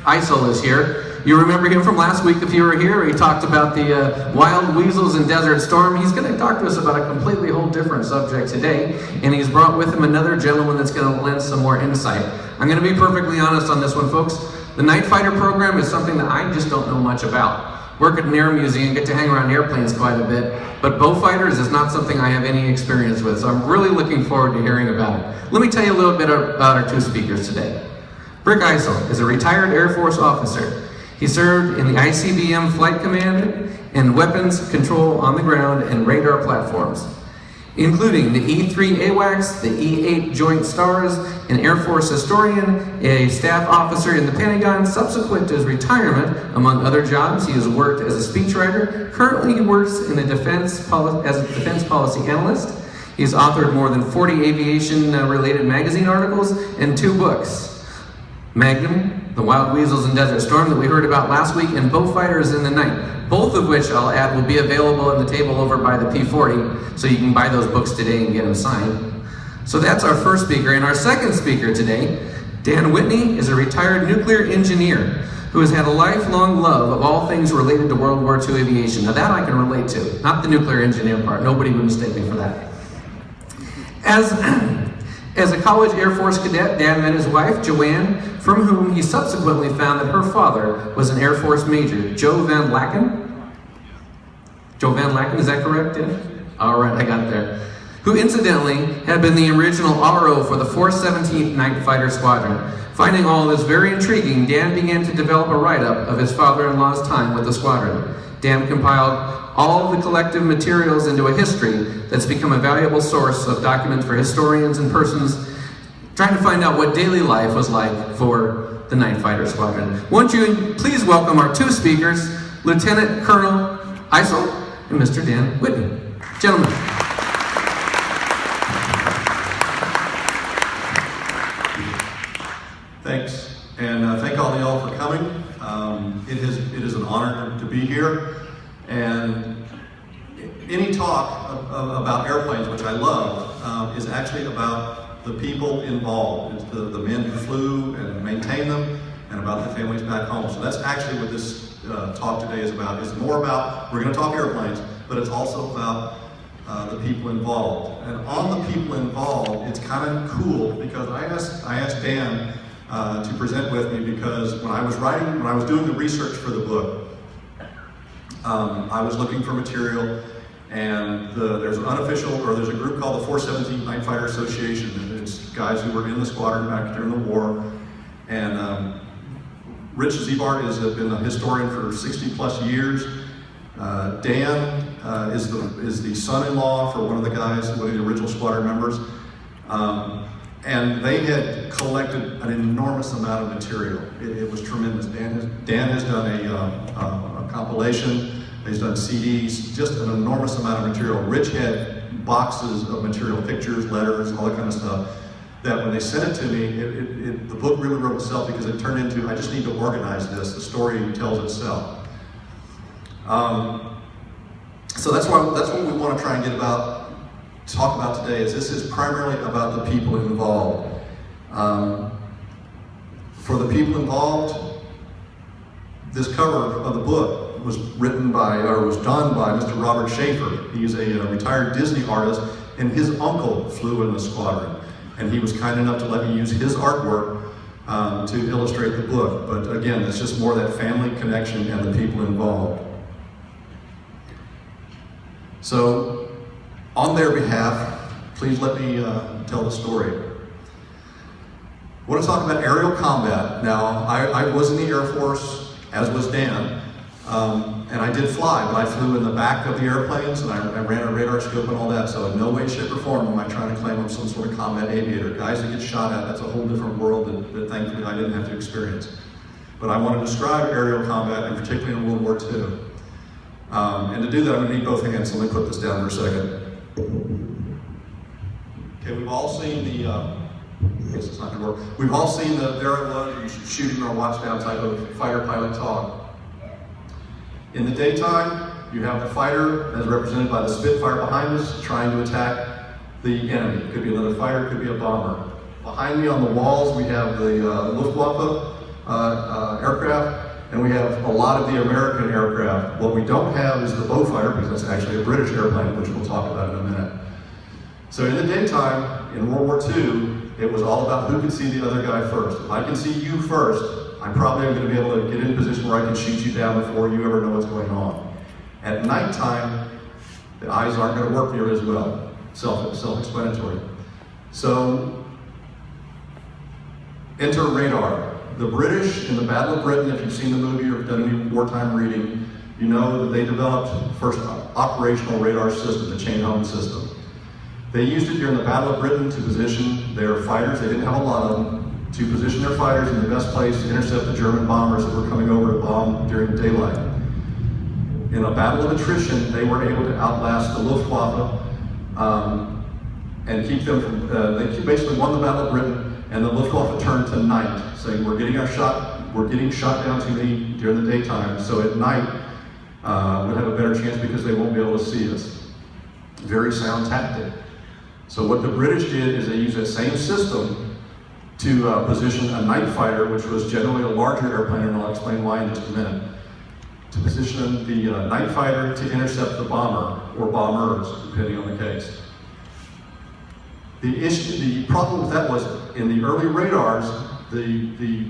Eisel is here. You remember him from last week if you were here. He talked about the wild weasels and Desert Storm. He's going to talk to us about a completely whole different subject today, and he's brought with him another gentleman that's going to lend some more insight. I'm going to be perfectly honest on this one, folks. The Night Fighter program is something that I just don't know much about. Work at an air museum, get to hang around airplanes quite a bit, but Beaufighters is not something I have any experience with, so I'm really looking forward to hearing about it. Let me tell you a little bit about our two speakers today. Rick Eisel is a retired Air Force officer. He served in the ICBM Flight Command and weapons control on the ground and radar platforms, including the E-3 AWACS, the E-8 Joint Stars, an Air Force historian, a staff officer in the Pentagon. Subsequent to his retirement, among other jobs, he has worked as a speechwriter. Currently, he works in as a defense policy analyst. He's authored more than 40 aviation-related magazine articles and 2 books. Magnum, The Wild Weasels and Desert Storm that we heard about last week, and Beaufighters in the Night, both of which I'll add will be available on the table over by the P40, so you can buy those books today and get them signed. So that's our first speaker. And our second speaker today, Dan Whitney, is a retired nuclear engineer who has had a lifelong love of all things related to World War II aviation. Now that I can relate to, not the nuclear engineer part. Nobody would mistake me for that. As a college Air Force cadet, Dan met his wife, Joanne, from whom he subsequently found that her father was an Air Force major, Joe VanLaecken. Joe VanLaecken, is that correct? Yeah? All right, I got it there. Who incidentally had been the original RO for the 417th Nightfighter Squadron. Finding all this very intriguing, Dan began to develop a write-up of his father-in-law's time with the squadron. Dan compiled all of the collective materials into a history that's become a valuable source of documents for historians and persons trying to find out what daily life was like for the Nightfighter Squadron. Won't you please welcome our two speakers, Lieutenant Colonel Eisel and Mr. Dan Whitney. Gentlemen. Thanks, and thank all of y'all for coming. It is an honor to be here, and any talk about airplanes, which I love, is actually about the people involved. It's the men who flew and maintained them, and about the families back home. So that's actually what this talk today is about. It's more about, we're going to talk airplanes, but it's also about the people involved. And on the people involved, it's kind of cool because I asked Dan to present with me, because when I was doing the research for the book, I was looking for material, and there's an unofficial, or there's a group called the 417th Nightfighter Association, and it's guys who were in the squadron back during the war, and Rich Zebart has been a historian for 60 plus years. Dan is the son-in-law for one of the guys, one of the original squadron members. And they had collected an enormous amount of material. It was tremendous. Dan has done a compilation. He's done CDs, just an enormous amount of material. Rich had boxes of material, pictures, letters, all that kind of stuff, that when they sent it to me, the book really wrote itself, because it turned into, I just need to organize this. The story tells itself. So that's what we want to try and talk about today. This is primarily about the people involved. For the people involved, this cover of the book was done by Mr. Robert Schaefer. He's a retired Disney artist, and his uncle flew in the squadron, and he was kind enough to let me use his artwork to illustrate the book. But again, it's just more that family connection and the people involved. So, on their behalf, please let me tell the story. I want to talk about aerial combat. Now, I was in the Air Force, as was Dan, and I did fly, but I flew in the back of the airplanes, and I ran a radar scope and all that, so in no way, shape, or form am I trying to claim I'm some sort of combat aviator. Guys that get shot at, that's a whole different world that thankfully I didn't have to experience. But I want to describe aerial combat, and particularly in World War II. And to do that, I'm going to need both hands, so let me put this down for a second. Okay, we've all seen the, I guess it's not going to work. We've all seen the, there it was, shooting or watchdown type of fighter pilot talk. In the daytime, you have the fighter, as represented by the Spitfire behind us, trying to attack the enemy. It could be another fighter, it could be a bomber. Behind me on the walls, we have the Luftwaffe, aircraft, and we have a lot of the American aircraft. What we don't have is the Beaufighter, because that's actually a British airplane, which we'll talk about in a minute. So in the daytime, in World War II, it was all about who could see the other guy first. If I can see you first, I probably am going to be able to get in a position where I can shoot you down before you ever know what's going on. At nighttime, the eyes aren't going to work near as well. Self-explanatory. So, enter radar. The British in the Battle of Britain, if you've seen the movie or done any wartime reading, you know that they developed the first operational radar system, the chain-home system. They used it during the Battle of Britain to position their fighters, they didn't have a lot of them, to position their fighters in the best place to intercept the German bombers that were coming over to bomb during daylight. In a battle of attrition, they were able to outlast the Luftwaffe and keep them from, they basically won the Battle of Britain, and the Luftwaffe turned to night, saying we're getting shot down too many during the daytime, so at night we'll have a better chance because they won't be able to see us. Very sound tactic. So what the British did is they used that same system to position a night fighter, which was generally a larger airplane, and I'll explain why in just a minute, to position the night fighter to intercept the bomber, or bombers, depending on the case. The problem with that was, in the early radars, the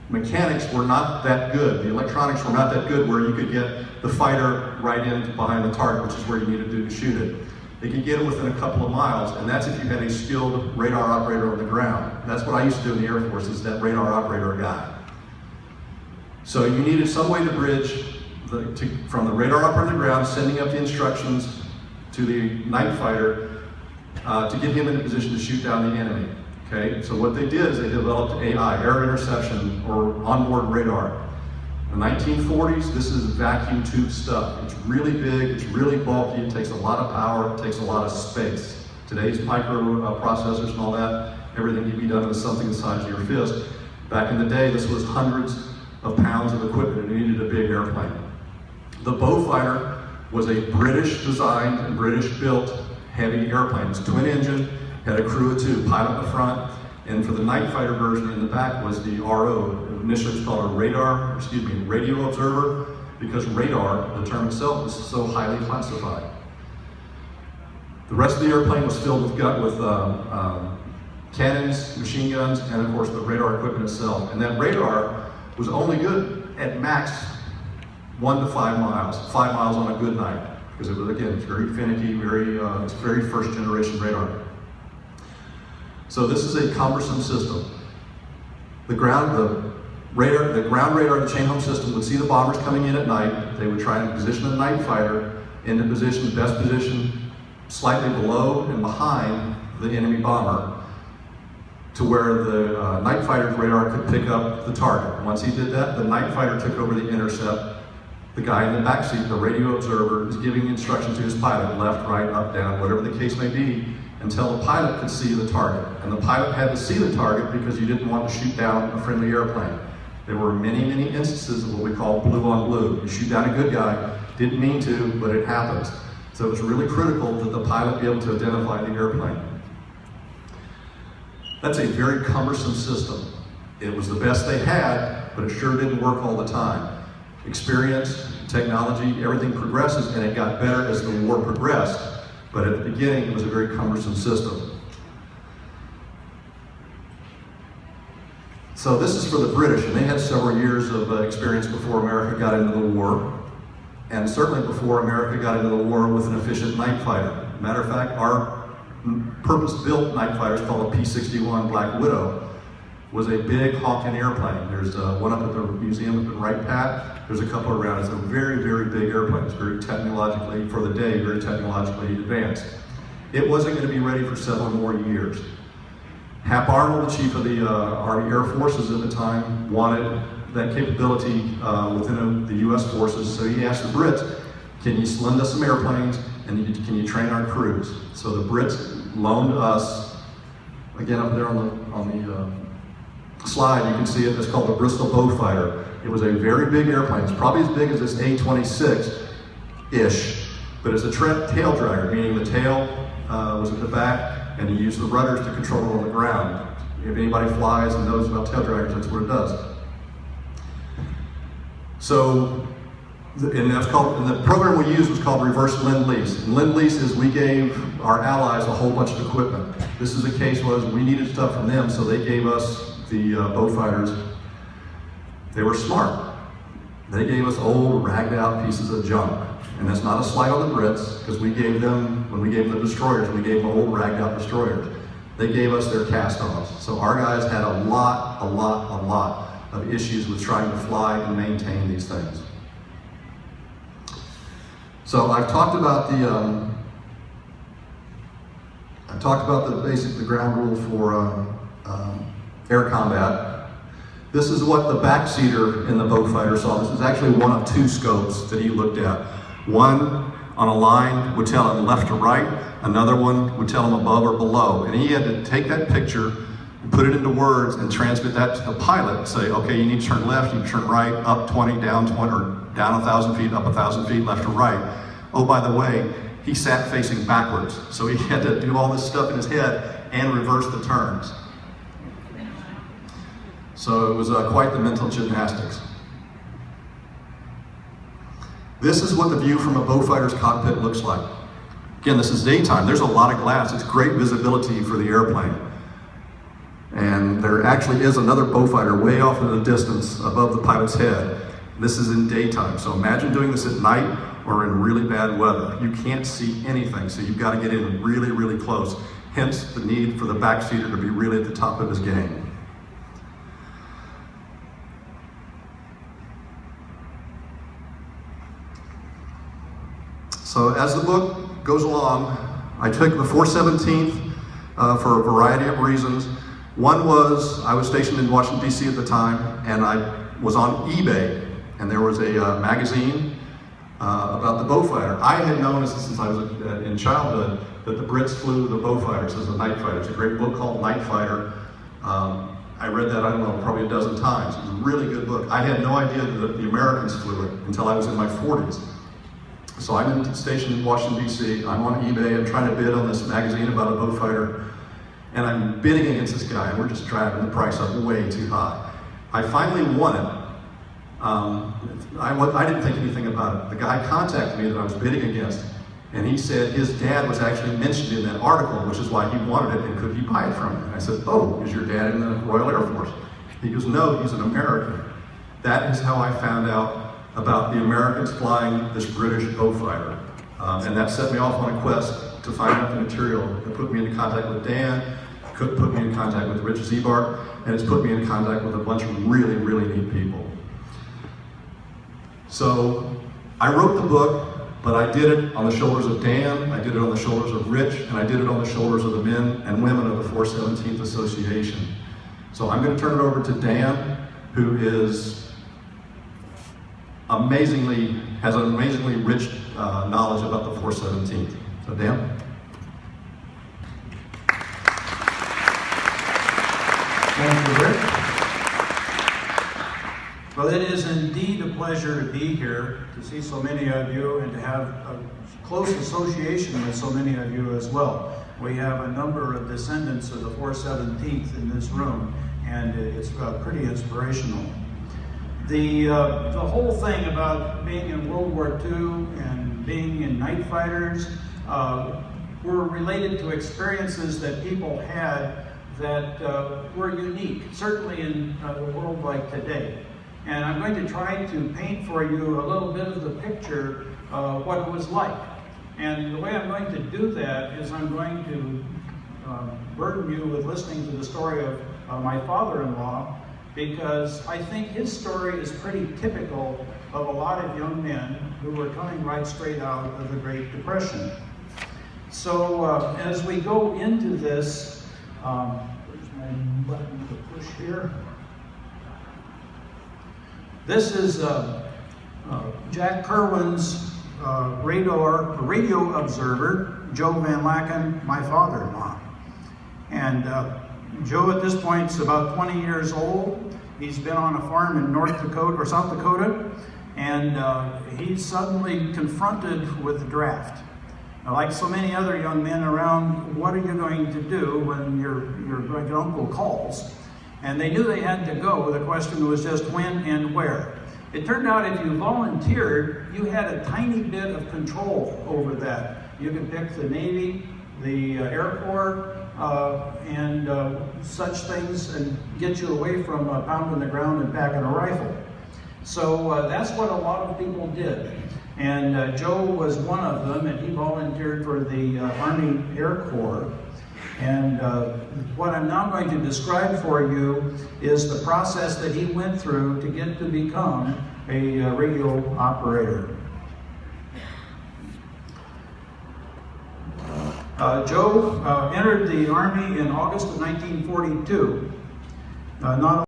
mechanics were not that good. The electronics were not that good where you could get the fighter right in behind the target, which is where you needed to shoot it. They could get it within a couple of miles, and that's if you had a skilled radar operator on the ground. That's what I used to do in the Air Force, is that radar operator guy. So you needed some way to bridge from the radar operator on the ground, sending up the instructions to the night fighter to get him in a position to shoot down the enemy. Okay, so what they did is they developed AI, air interception, or onboard radar. In the 1940s, this is vacuum tube stuff. It's really big, it's really bulky, it takes a lot of power, it takes a lot of space. Today's microprocessors and all that, everything can be done with something the size of your fist. Back in the day, this was hundreds of pounds of equipment, and it needed a big airplane. The Beaufighter was a British designed and British built heavy airplane. It was twin engine, had a crew of two, pilot in the front, and for the night fighter version in the back was the RO. Initially it was called a radio observer, because radar, the term itself, is so highly classified. The rest of the airplane was filled with cannons, machine guns, and of course the radar equipment itself. And that radar was only good at max 1 to 5 miles, 5 miles on a good night. Because it was, again, it's very finicky, it's very first generation radar. So this is a cumbersome system. The ground radar, the chain home system would see the bombers coming in at night. They would try and position the night fighter into position, best position, slightly below and behind the enemy bomber, to where the night fighter's radar could pick up the target. Once he did that, the night fighter took over the intercept. The guy in the back seat, the radio observer, is giving instructions to his pilot, left, right, up, down, whatever the case may be, until the pilot could see the target. And the pilot had to see the target because you didn't want to shoot down a friendly airplane. There were many, many instances of what we call blue on blue. You shoot down a good guy, didn't mean to, but it happens. So it was really critical that the pilot be able to identify the airplane. That's a very cumbersome system. It was the best they had, but it sure didn't work all the time. Experience, technology, everything progresses, and it got better as the war progressed. But at the beginning, it was a very cumbersome system. So this is for the British, and they had several years of experience before America got into the war, and certainly before America got into the war with an efficient night fighter. Matter of fact, our purpose-built night fighter is called a P-61 Black Widow, was a big Hawken airplane. There's one up at the museum up in Wright Pat. There's a couple around. It's a very, very big airplane. It's very technologically, for the day, very technologically advanced. It wasn't going to be ready for several more years. Hap Arnold, the chief of the Army Air Forces at the time, wanted that capability within the U.S. forces, so he asked the Brits, can you lend us some airplanes, and can you train our crews? So the Brits loaned us, again up there on the slide, you can see it, it's called the Bristol Beaufighter. It was a very big airplane. It's probably as big as this A-26-ish, but it's a tail dragger, meaning the tail was at the back, and you use the rudders to control it on the ground. If anybody flies and knows about tail draggers, that's what it does. So, and the program we used was called reverse Lend-Lease. And Lend-Lease is we gave our allies a whole bunch of equipment. This is the case was we needed stuff from them, so they gave us the Beaufighters. They were smart. They gave us old, ragged out pieces of junk. And that's not a slight on the Brits, because we gave them, when we gave them the destroyers, we gave them old, ragged out destroyers. They gave us their cast-offs. So our guys had a lot of issues with trying to fly and maintain these things. So I've talked about the the ground rules for air combat. This is what the backseater in the Beaufighter saw. This is actually one of two scopes that he looked at. One on a line would tell him left to right, another one would tell him above or below. And he had to take that picture, put it into words, and transmit that to the pilot and say, okay, you need to turn left, you need to turn right, up 20, down 20, or down 1,000 feet, up 1,000 feet, left to right. Oh, by the way, he sat facing backwards, so he had to do all this stuff in his head and reverse the turns. So it was quite the mental gymnastics. This is what the view from a Beaufighter's cockpit looks like. Again, this is daytime. There's a lot of glass. It's great visibility for the airplane. And there actually is another Beaufighter way off in the distance above the pilot's head. This is in daytime. So imagine doing this at night or in really bad weather. You can't see anything, so you've got to get in really, really close. Hence the need for the backseater to be really at the top of his game. So as the book goes along, I took the 417th for a variety of reasons. One was I was stationed in Washington, D.C. at the time, and I was on eBay, and there was a magazine about the Beaufighter. I had known since I was in childhood that the Brits flew the Beaufighters as a night fighter. It's a great book called Nightfighter. I read that, I don't know, probably a dozen times. It was a really good book. I had no idea that the Americans flew it until I was in my 40s. So I'm stationed in Washington, D.C. I'm on eBay. I'm trying to bid on this magazine about a Beaufighter. And I'm bidding against this guy, and we're just driving the price up way too high. I finally won it. I didn't think anything about it. The guy contacted me that I was bidding against, and he said his dad was actually mentioned in that article, which is why he wanted it, and could he buy it from me? And I said, oh, is your dad in the Royal Air Force? He goes, no, he's an American. That is how I found out about the Americans flying this British Beaufighter. And that set me off on a quest to find out the material. It put me in contact with Dan, put me in contact with Rich Zebark, and it's put me in contact with a bunch of really, really neat people. So I wrote the book, but I did it on the shoulders of Dan, I did it on the shoulders of Rich, and I did it on the shoulders of the men and women of the 417th Association. So I'm going to turn it over to Dan, who is has an amazingly rich knowledge about the 417th. So Dan? Thank you, Rick. Well, it is indeed a pleasure to be here, to see so many of you, and to have a close association with so many of you as well. We have a number of descendants of the 417th in this room, and it's pretty inspirational. The whole thing about being in World War II and being in night fighters were related to experiences that people had that were unique, certainly in a world like today. And I'm going to try to paint for you a little bit of the picture of what it was like. And the way I'm going to do that is I'm going to burden you with listening to the story of my father-in-law, because I think his story is pretty typical of a lot of young men who were coming right straight out of the Great Depression. So as we go into this, where's my button to push here? This is Jack Kirwan's radio observer, Joe VanLaecken, my father-in-law. And Joe at this point is about 20 years old. He's been on a farm in North Dakota or South Dakota, and he's suddenly confronted with the draft. Like so many other young men around, what are you going to do when your uncle calls? And they knew they had to go. The question was just when and where. It turned out if you volunteered, you had a tiny bit of control over that. You could pick the Navy, the Air Corps, and such things, and get you away from pounding the ground and packing a rifle. So that's what a lot of people did. And Joe was one of them, and he volunteered for the Army Air Corps. And what I'm now going to describe for you is the process that he went through to get to become a radio operator. Joe entered the Army in August of 1942. Not